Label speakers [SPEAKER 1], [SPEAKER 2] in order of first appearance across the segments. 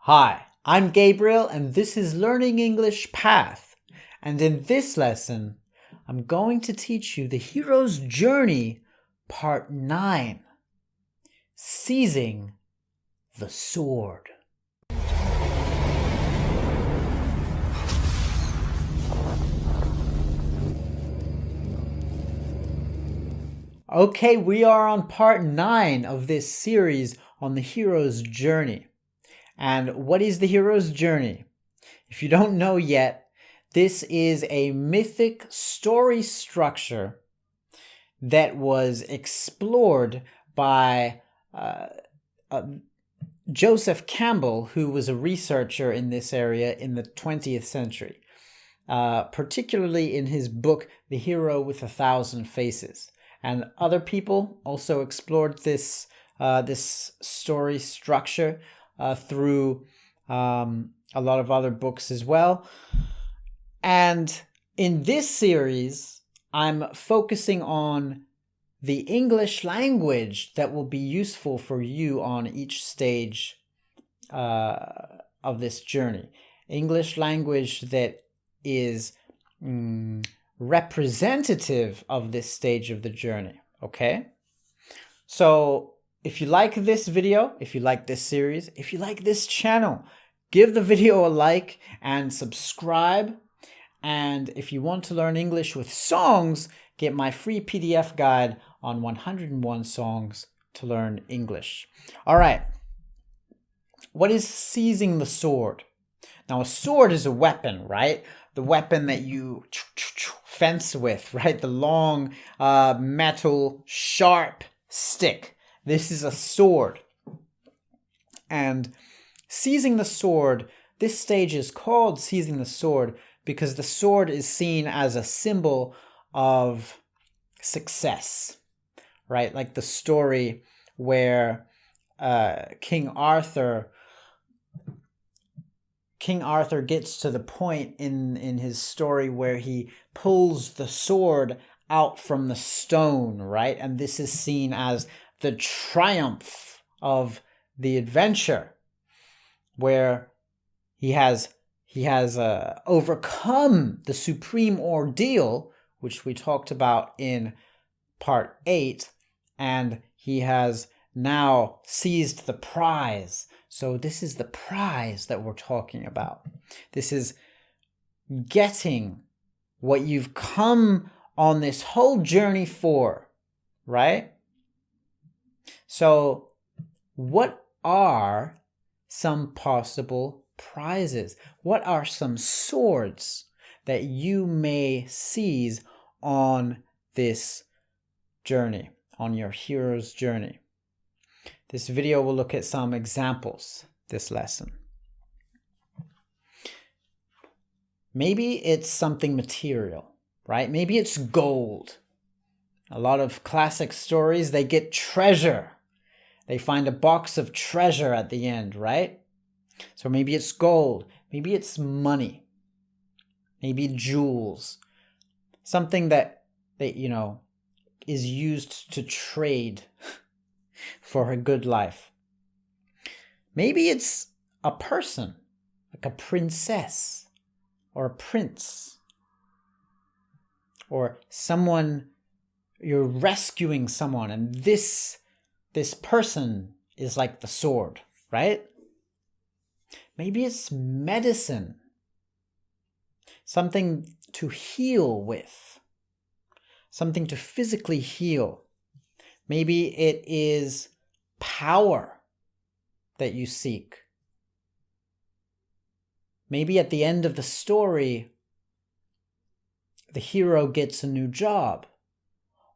[SPEAKER 1] Hi, I'm Gabriel and this is Learning English Path. And in this lesson, I'm going to teach you the hero's journey, part 9, seizing the sword. Okay, we are on part 9 of this series on the hero's journey. And what is the hero's journey? If you don't know yet, this is a mythic story structure that was explored by Joseph Campbell, who was a researcher in this area in the 20th century, particularly in his book, The Hero with a Thousand Faces. And other people also explored this story structure through a lot of other books as well. And in this series, I'm focusing on the English language that will be useful for you on each stage of this journey. English language that is representative of this stage of the journey, okay? So if you like this video, if you like this series, if you like this channel, give the video a like and subscribe. And if you want to learn English with songs, get my free PDF guide on 101 songs to learn English. All right. What is seizing the sword? Now, a sword is a weapon, right? The weapon that you fence with, right? The long metal sharp stick. This is a sword. And seizing the sword, this stage is called seizing the sword because the sword is seen as a symbol of success, right? Like the story where King Arthur gets to the point in his story where he pulls the sword out from the stone, right? And this is seen as the triumph of the adventure, where he has overcome the supreme ordeal, which we talked about in part 8, and he has now seized the prize. So this is the prize that we're talking about. This is getting what you've come on this whole journey for, right? So what are some possible prizes? What are some swords that you may seize on this journey, on your hero's journey? This video will look at some examples this lesson. Maybe it's something material, right? Maybe it's gold. A lot of classic stories, they get treasure. They find a box of treasure at the end, right? So maybe it's gold. Maybe it's money. Maybe jewels. Something that is used to trade for a good life. Maybe it's a person, like a princess or a prince, or someone, you're rescuing someone, and this person is like the sword, right? Maybe it's medicine, something to heal with, something to physically heal. Maybe it is power that you seek. Maybe at the end of the story, the hero gets a new job.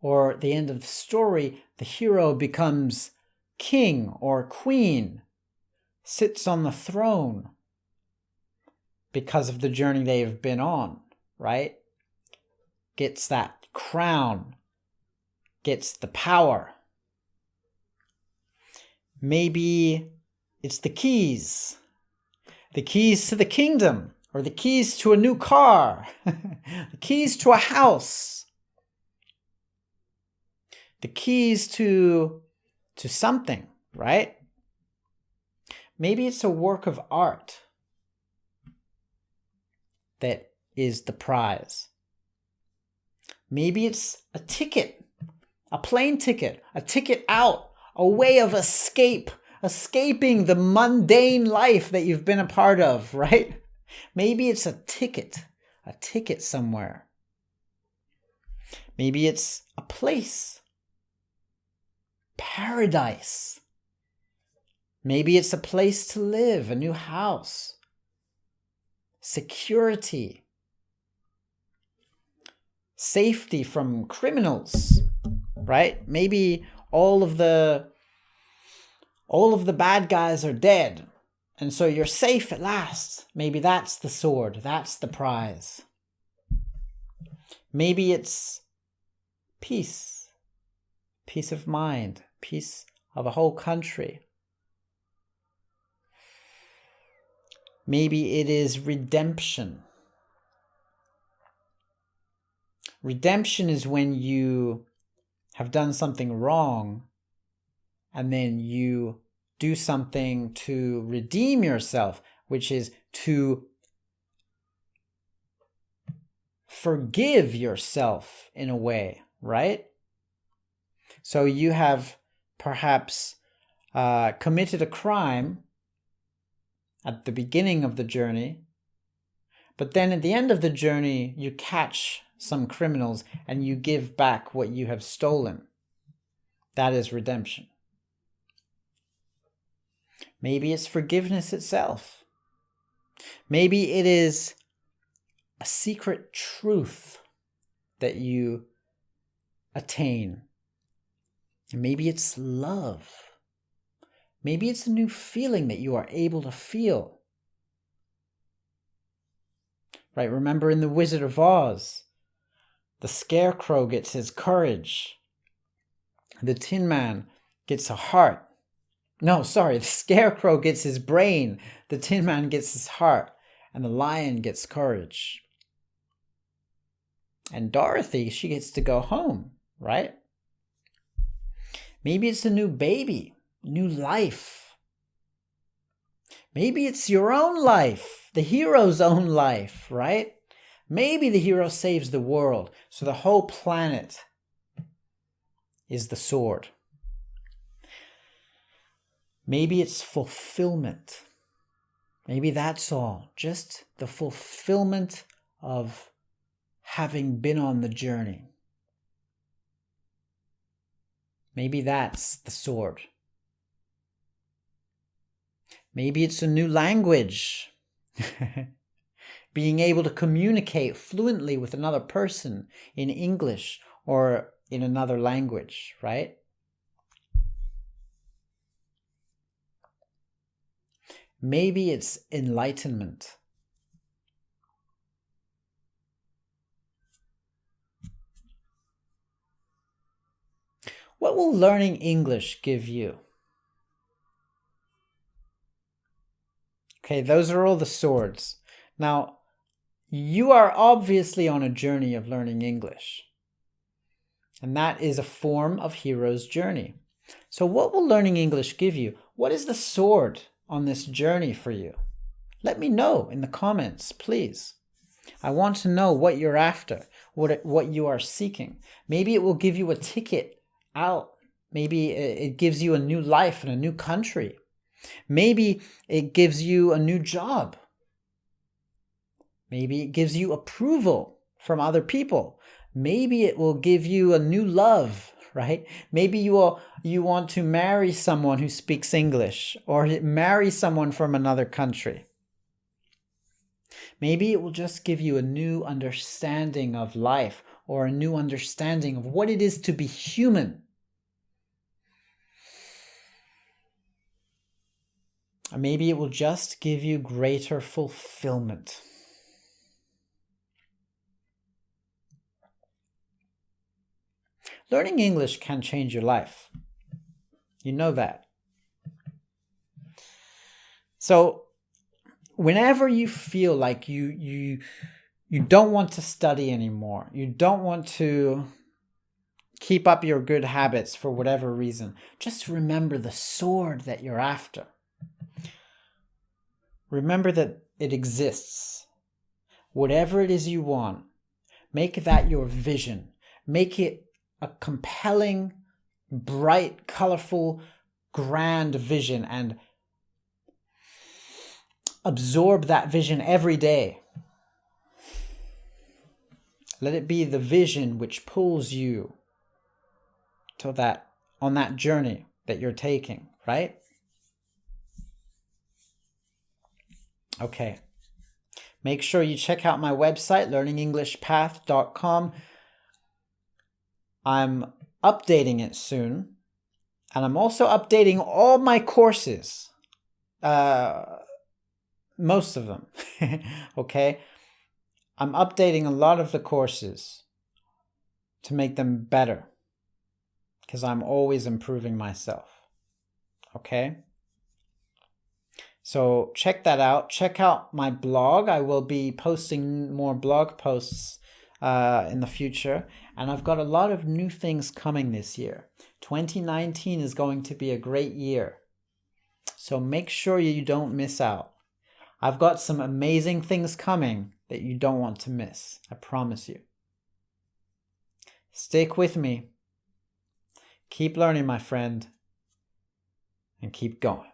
[SPEAKER 1] Or at the end of the story, the hero becomes king or queen, sits on the throne because of the journey they have been on, right? Gets that crown, gets the power. Maybe it's the keys to the kingdom, or the keys to a new car, the keys to a house, the keys to something, right? Maybe it's a work of art that is the prize. Maybe it's a ticket, a plane ticket, a ticket out, a way of escaping the mundane life that you've been a part of, right? Maybe it's a ticket somewhere. Maybe it's a place, paradise. Maybe it's a place to live, a new house, security, safety from criminals, right? Maybe all of the bad guys are dead, and so you're safe at last. Maybe that's the sword, that's the prize. Maybe it's peace of mind, peace of a whole country. Maybe it is redemption. Redemption is when you have done something wrong and then you do something to redeem yourself, which is to forgive yourself in a way, right? So you have perhaps committed a crime at the beginning of the journey, but then at the end of the journey, you catch some criminals and you give back what you have stolen. That is redemption. Maybe it's forgiveness itself. Maybe it is a secret truth that you attain. And maybe it's love. Maybe it's a new feeling that you are able to feel. Right, remember in The Wizard of Oz, the Scarecrow gets his courage. The Tin Man gets a heart. No, sorry, the Scarecrow gets his brain. The Tin Man gets his heart. And the Lion gets courage. And Dorothy, she gets to go home, right? Maybe it's a new baby. New life. Maybe it's your own life, the hero's own life, right? Maybe the hero saves the world, so the whole planet is the sword. Maybe it's fulfillment. Maybe that's all, just the fulfillment of having been on the journey. Maybe that's the sword. Maybe it's a new language. Being able to communicate fluently with another person in English or in another language, right? Maybe it's enlightenment. What will learning English give you? Okay, those are all the swords. Now, you are obviously on a journey of learning English. And that is a form of hero's journey. So what will learning English give you? What is the sword on this journey for you? Let me know in the comments, please. I want to know what you're after, what you are seeking. Maybe it will give you a ticket out. Maybe it gives you a new life in a new country. Maybe it gives you a new job. Maybe it gives you approval from other people. Maybe it will give you a new love, right? Maybe you want to marry someone who speaks English or marry someone from another country. Maybe it will just give you a new understanding of life or a new understanding of what it is to be human. Or maybe it will just give you greater fulfillment. Learning English can change your life. You know that. So whenever you feel like you don't want to study anymore, you don't want to keep up your good habits for whatever reason, just remember the sword that you're after. remember that it exists. Whatever it is you want, make that your vision. Make it a compelling, bright, colorful, grand vision, and absorb that vision every day. Let it be the vision which pulls you to that, on that journey that you're taking, right? Okay. Make sure you check out my website, learningenglishpath.com. I'm updating it soon. And I'm also updating all my courses. Most of them. Okay? I'm updating a lot of the courses to make them better. Because I'm always improving myself. Okay? So check that out. Check out my blog. I will be posting more blog posts in the future. And I've got a lot of new things coming this year. 2019 is going to be a great year. So make sure you don't miss out. I've got some amazing things coming that you don't want to miss. I promise you. Stick with me. Keep learning, my friend. And keep going.